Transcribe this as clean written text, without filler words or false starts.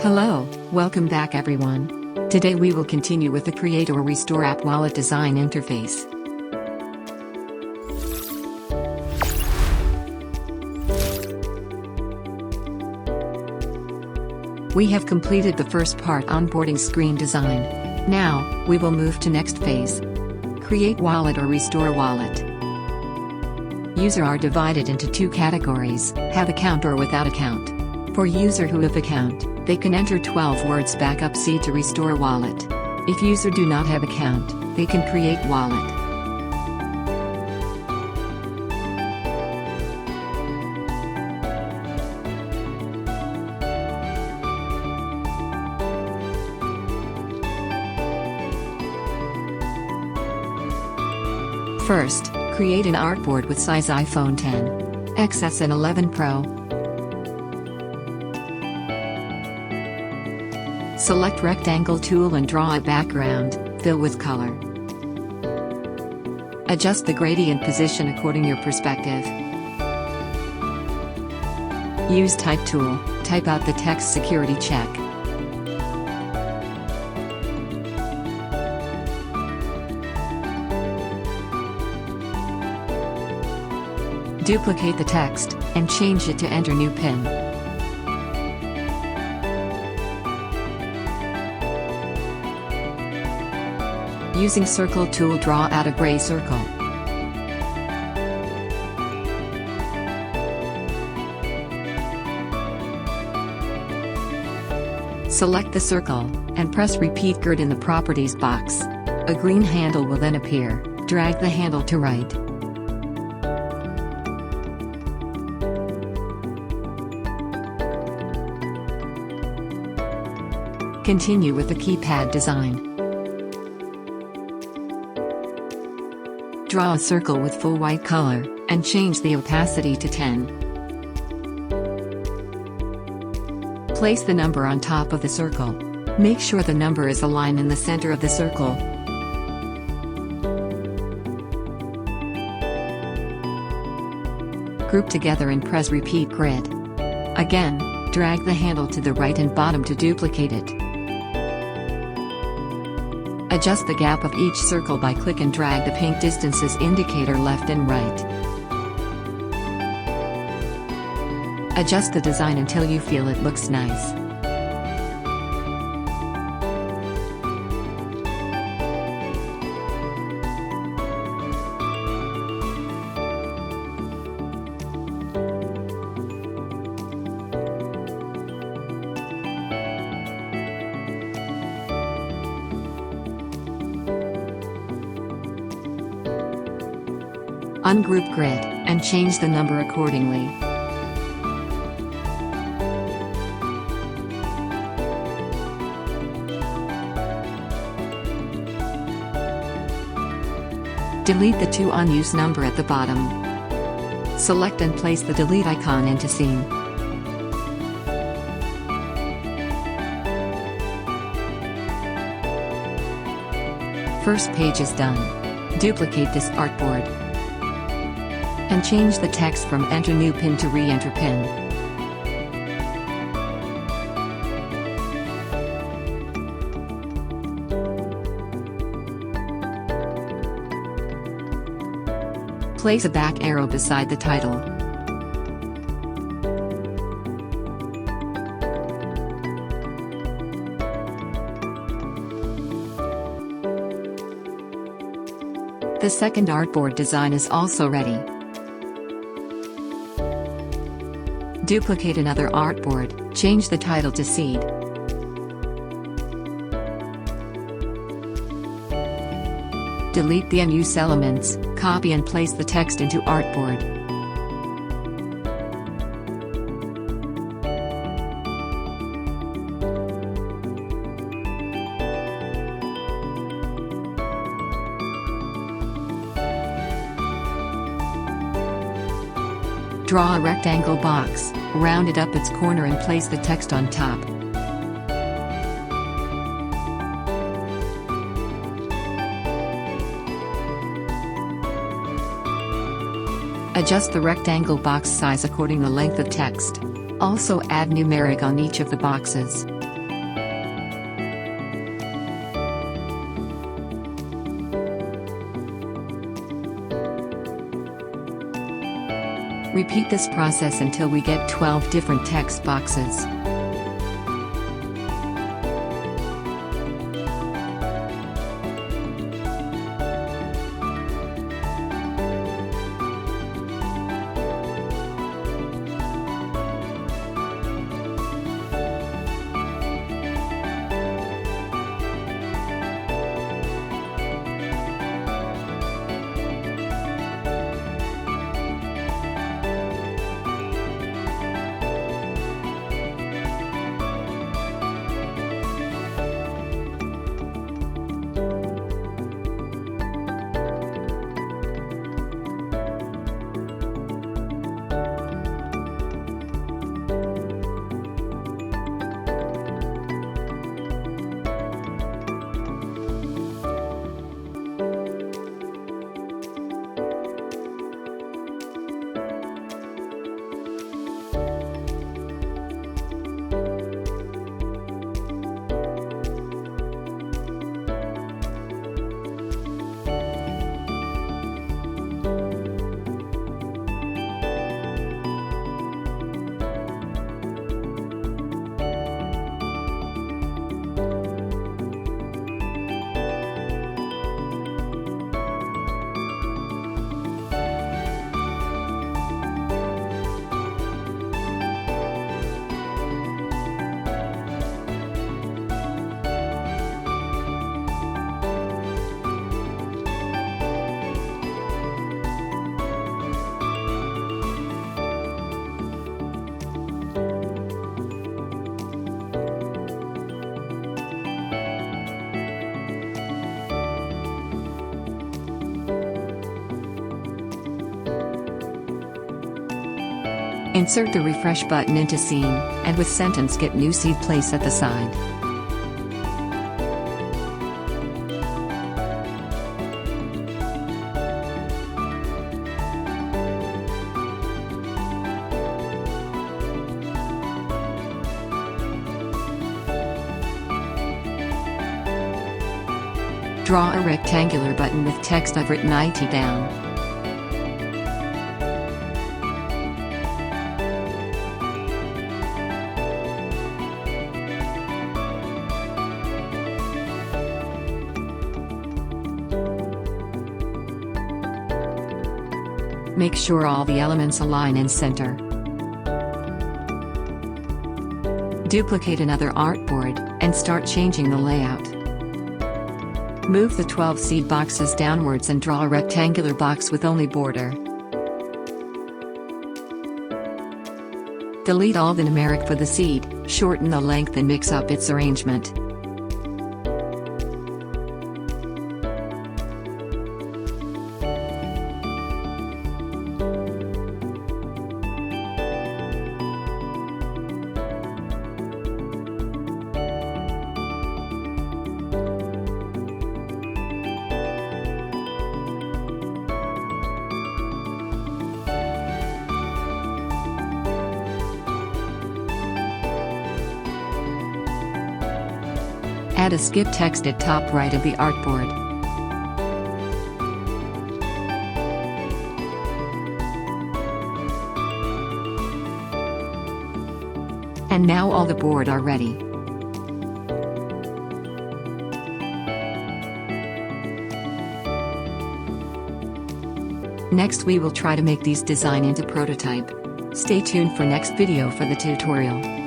Hello, welcome back everyone. Today we will continue with the Create or Restore App Wallet Design interface. We have completed the first part, onboarding screen design. Now, we will move to next phase. Create wallet or restore wallet. Users are divided into two categories, have account or without account. For user who have account, they can enter 12 words backup seed to restore wallet. If user do not have account, they can create wallet. First, create an artboard with size iPhone X XS and 11 Pro. Select rectangle tool and draw a background, fill with color. Adjust the gradient position according your perspective. Use type tool, type out the text security check. Duplicate the text, and change it to enter new pin. Using circle tool, draw out a gray circle. Select the circle, and press repeat grid in the properties box. A green handle will then appear. Drag the handle to right. Continue with the keypad design. Draw a circle with full white color, and change the opacity to 10. Place the number on top of the circle. Make sure the number is aligned in the center of the circle. Group together and press repeat grid. Again, drag the handle to the right and bottom to duplicate it. Adjust the gap of each circle by click and drag the pink distances indicator left and right. Adjust the design until you feel it looks nice. Ungroup grid, and change the number accordingly. Delete the 2 unused number at the bottom. Select and place the delete icon into scene. First page is done. Duplicate this artboard. And change the text from enter new pin to re-enter pin. Place a back arrow beside the title. The second artboard design is also ready. Duplicate another artboard, change the title to Seed. Delete the unused elements, copy and place the text into artboard. Draw a rectangle box, round it up its corner and place the text on top. Adjust the rectangle box size according to the length of text. Also add numeric on each of the boxes. Repeat this process until we get 12 different text boxes. Insert the refresh button into scene, and with sentence get new seed place at the side. Draw a rectangular button with text of written IT down. Make sure all the elements align in center. Duplicate another artboard, and start changing the layout. Move the 12 seed boxes downwards and draw a rectangular box with only border. Delete all the numeric for the seed, shorten the length and mix up its arrangement. Add a skip text at top right of the artboard. And now all the board are ready. Next we will try to make these design into prototype. Stay tuned for next video for the tutorial.